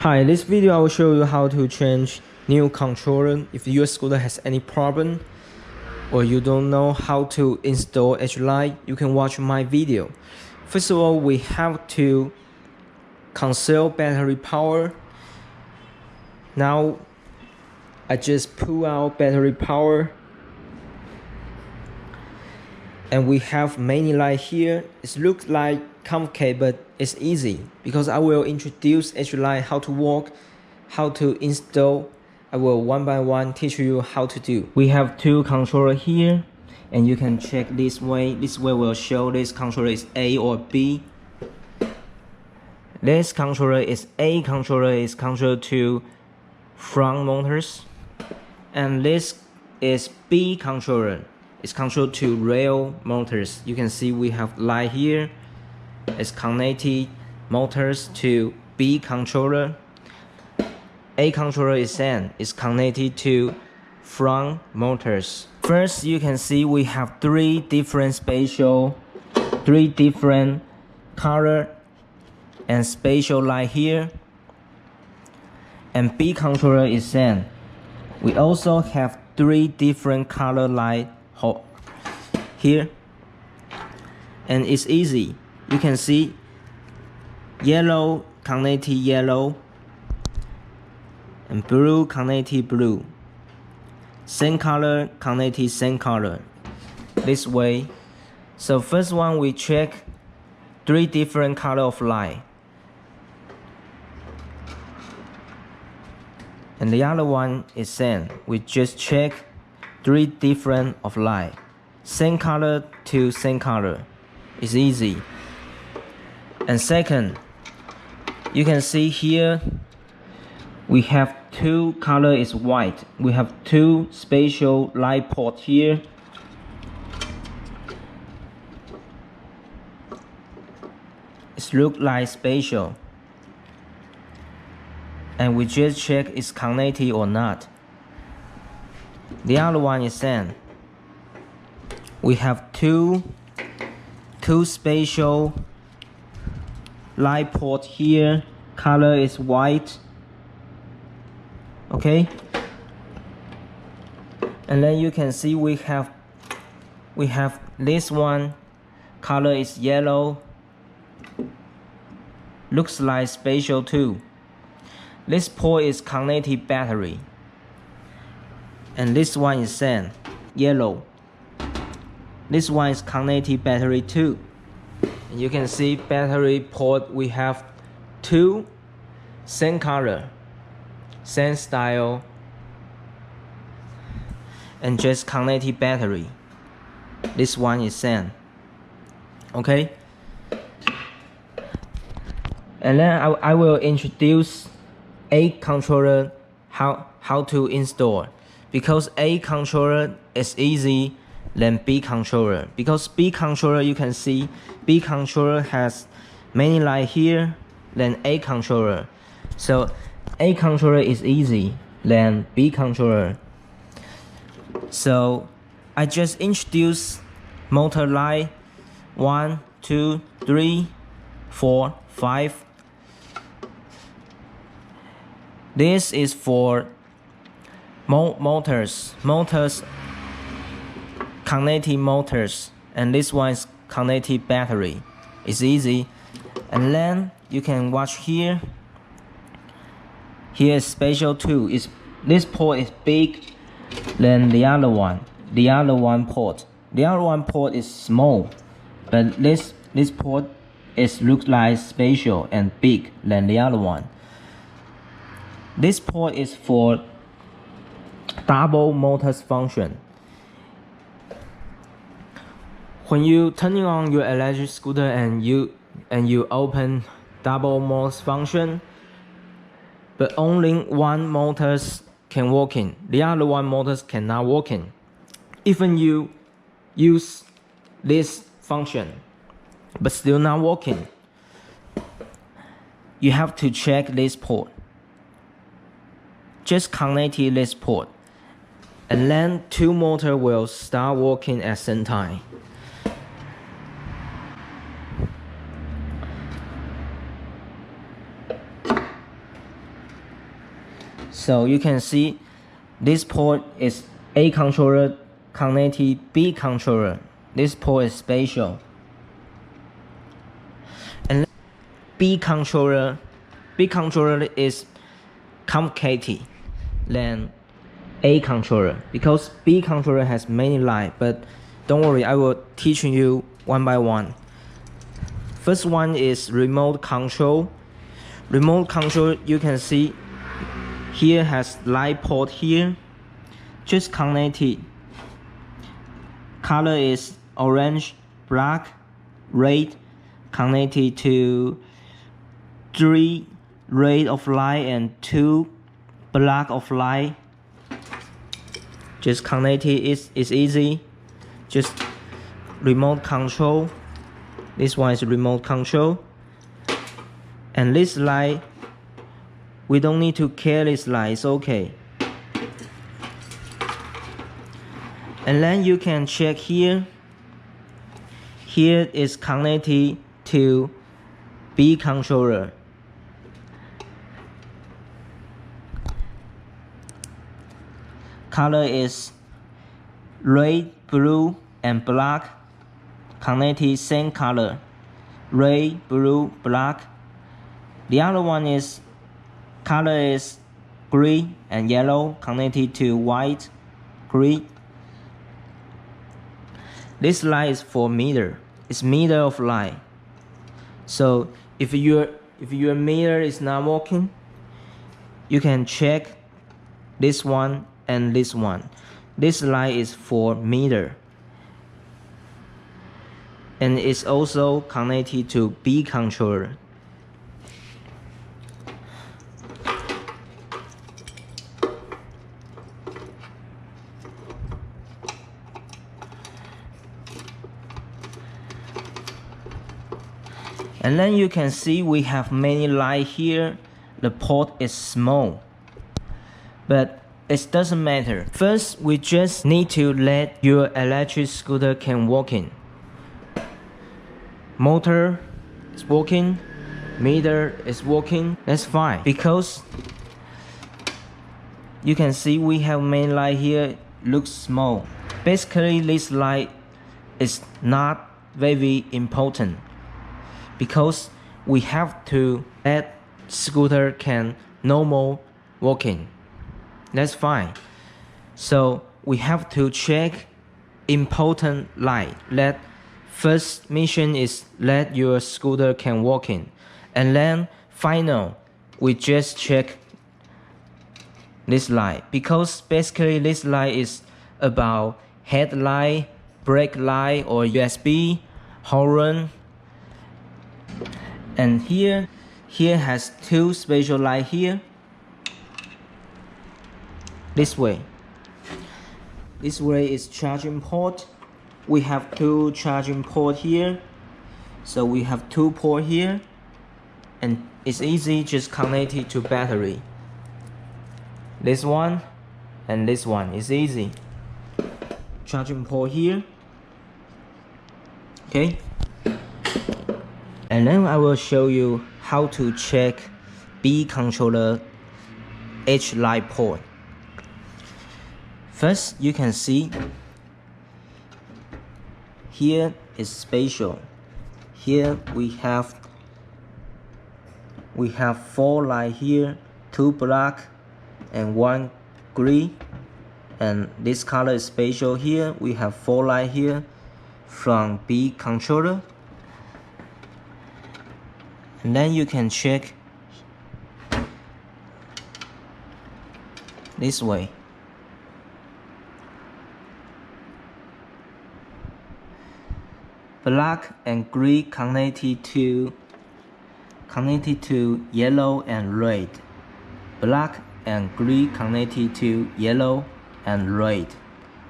Hi, in this video I will show you how to change new controller if your scooter has any problem or you don't know how to install H-Line. You can watch my video. First of all, we have to conserve battery power. Now I just pull out battery power and we have many light here. It looks like complicated, but it's easy because I will introduce H-Line, how to work, how to install. I will one by one teach you how to do. We have two controllers here and you can check this way. This way will show this controller is A or B. This controller is A controller, is controlled to front motors, and this is B controller. It's controlled to rail motors. You can see we have light here. It's connected motors to B controller. A controller is N. It's connected to front motors. First, you can see we have three different color and spatial light here. And B controller is N. We also have three different color light here, and it's easy. You can see yellow connected yellow and blue connected blue, same color connected same color, this way. So first one, we check three different color of light, and the other one is same. We just check three different of light, same color to same color. It's easy. And second, you can see here we have two color is white. We have two spatial light port here. It look like spatial, and we just check it's connected or not. The other one is same. We have two spatial light port here. Color is white. Okay. And then you can see we have this one. Color is yellow. Looks like spatial too. This port is connected battery. And this one is same, yellow. This one is connected battery too. And you can see battery port, we have two, same color, same style, and just connected battery. This one is same. Okay. And then I will introduce A controller, how to install. Because A controller is easy than B controller. Because B controller, you can see B controller has many light here than A controller. So A controller is easy than B controller. So I just introduce motor light 1, 2, 3, 4, 5. This is for motors, connected motors, and this one is connected battery. It's easy. And then you can watch here. Here is spatial too. This port is big than the other one. The other one port is small, but this port looks like spatial and big than the other one. This port is for double motors function. When you turning on your electric scooter and you open double motors function, but only one motors can work in, the other one motors cannot work in. Even you use this function, but still not working, you have to check this port. Just connect this port, and then two motors will start working at the same time. So you can see this port is A controller connected B controller. This port is special. And B controller is complicated than A controller because B controller has many lines, but don't worry, I will teach you one by one. First one is remote control. Remote control, you can see here has light port here, just connected. Color is orange, black, red, connected to 3 red of light and 2 black of light. Just connected, it's easy. Just remote control. This one is remote control. And this light, we don't need to care this light, it's okay. And then you can check here. Here is connected to B controller. Color is red, blue, and black. Connected same color. Red, blue, black. The other one is color is green and yellow, connected to white, green. This light is for meter. It's meter of light. So if your meter is not working, you can check this one and this one. This light is for meter. And it's also connected to B controller. And then you can see we have many lights here. The port is small, but it doesn't matter. First, we just need to let your electric scooter can work in. Motor is working, meter is working, that's fine. Because you can see we have many light here, looks small. Basically, this light is not very important because we have to let scooter can normal working. That's fine. So we have to check important light. Let first mission is let your scooter can work in, and then final we just check this light because basically this light is about headlight, brake light, or USB, horn. And here has 2 special light here. This way is charging port. We have 2 charging port here, so we have 2 port here, and it's easy, just connect it to battery. This one and this one is easy. Charging port here. Okay. And then I will show you how to check B controller H light port. First, you can see here is special. Here we have 4 light here, 2 black and 1 green. And this color is special here. We have 4 light here from B controller. And then you can check this way. Black and green connected to yellow and red. Black and green connected to yellow and red.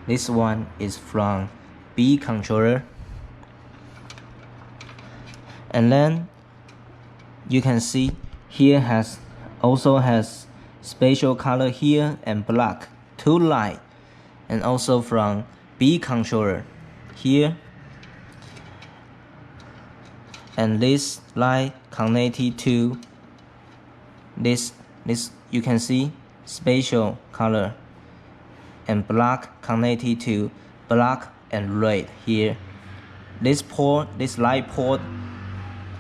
This one is from B controller. And then you can see here also has special color here and black, 2 light, and also from B controller here. And this light connected to this you can see special color, and black connected to black and red here. This port, this light port,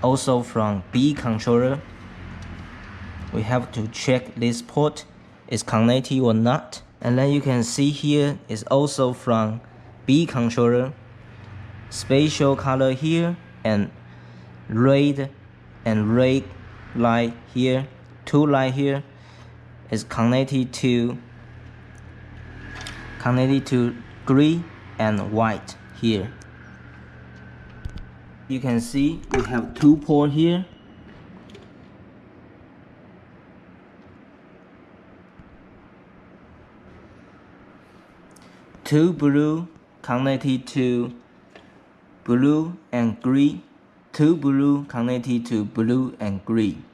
also from B controller. We have to check this port is connected or not. And then you can see here is also from B controller. Special color here and red light here. Two light here is connected to green and white here. You can see we have two ports here. Two blue connected to blue and green. Two blue connected to blue and green.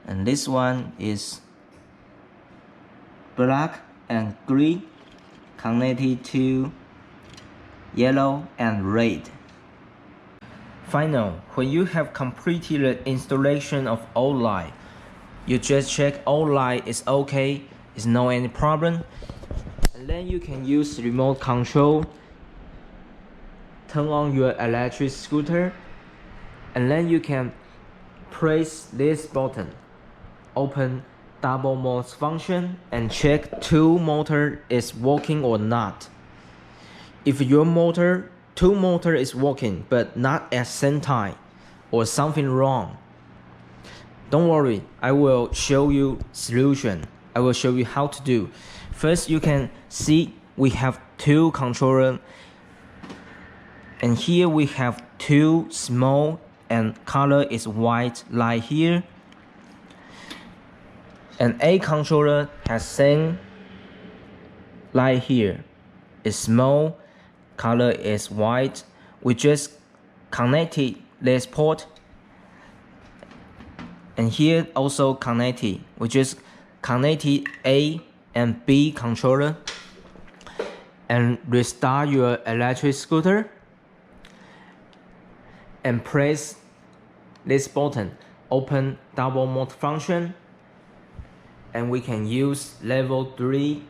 And this one is black and green connected to yellow and red. Finally, when you have completed the installation of all light, you just check all light is okay, is no any problem, and then you can use remote control, turn on your electric scooter, and then you can press this button, open double mode function, and check two motor is working or not. If your two motor is working but not at the same time or something wrong, don't worry, I will show you solution. I will show you how to do. First, you can see we have two controllers, and here we have two small and color is white light here. And A controller has same light here. It's small, color is white. We just connected this port, and here also connected. We just connected A and B controller, and restart your electric scooter and press this button, open double mode function, and we can use level 3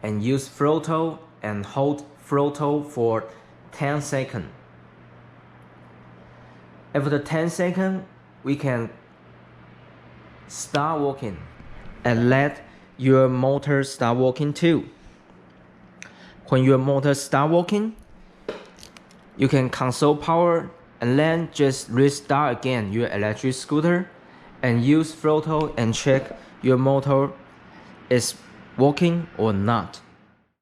and use throttle and hold throttle for 10 seconds. After 10 seconds, we can start working and let your motor start working too. When your motor start working, you can conserve power and then just restart again your electric scooter and use throttle and check your motor is working or not.